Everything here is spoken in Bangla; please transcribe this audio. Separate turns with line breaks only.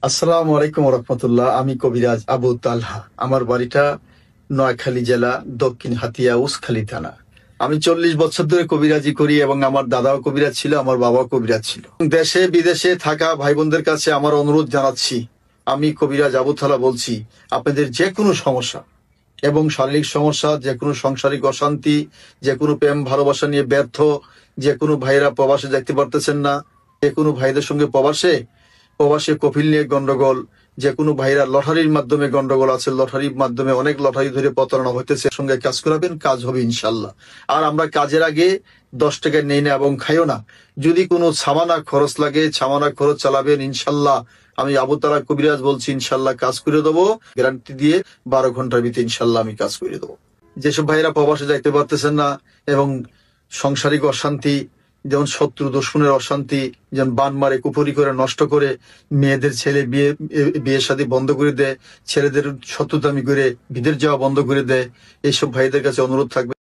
আসসালামু আলাইকুম রহমতুল্লাহ। আমি কবিরাজ আবু তালহা। আমার বাড়িটা নোয়াখালী জেলা, দক্ষিণ হাতিয়া, উসখালী থানা। আমি 40 বছর ধরে কবিরাজি করি এবং আমার দাদাও কবিরাজ ছিল, আমার বাবাও কবিরাজ ছিল। দেশে বিদেশে থাকা ভাই বোনদের কাছে আমার অনুরোধ জানাচ্ছি, আমি কবিরাজ আবু তালহা বলছি, আপনাদের যে কোনো সমস্যা এবং শারীরিক সমস্যা, যে কোনো সাংসারিক অশান্তি, যে কোনো প্রেম ভালোবাসা নিয়ে ব্যর্থ, যে কোনো ভাইরা প্রবাসে যাইতে পারতেছেন না, যে কোনো ভাইদের সঙ্গে প্রবাসে কফিল নিয়ে গন্ডগোল, যে কোনো ভাইরা লটারির মাধ্যমে গন্ডগোল আছে, লটারির মাধ্যমে অনেক লটারি ধরে প্রতারণা হইতেছে, সঙ্গে কাজ করাবেন, কাজ হবে ইনশাল্লাহ। আর আমরা কাজের আগে 10 টাকা নেই না এবং খাইও না। যদি কোনো সামানা খরচ লাগে, সামানা খরচ চালাবেন ইনশাল্লাহ। আমি আবু তালহা কবিরাজ বলছি, ইনশাল্লাহ কাজ করে দেবো, গ্যারান্টি দিয়ে 12 ঘন্টার ভিতরে ইনশাল্লাহ আমি কাজ করে দেবো। যেসব ভাইরা প্রবাসে যাইতে পারতেছেন না এবং সাংসারিক অশান্তি, যেমন শত্রু দুশ্মনের অশান্তি, যেমন বান মারে, কুপুরি করে, নষ্ট করে, মেয়েদের ছেলে বিয়ে শাদী বন্ধ করে দেয়, ছেলেদের শত্রুতামি করে বিদেশ যাওয়া বন্ধ করে দেয়, এইসব ভাইদের কাছে অনুরোধ থাকবে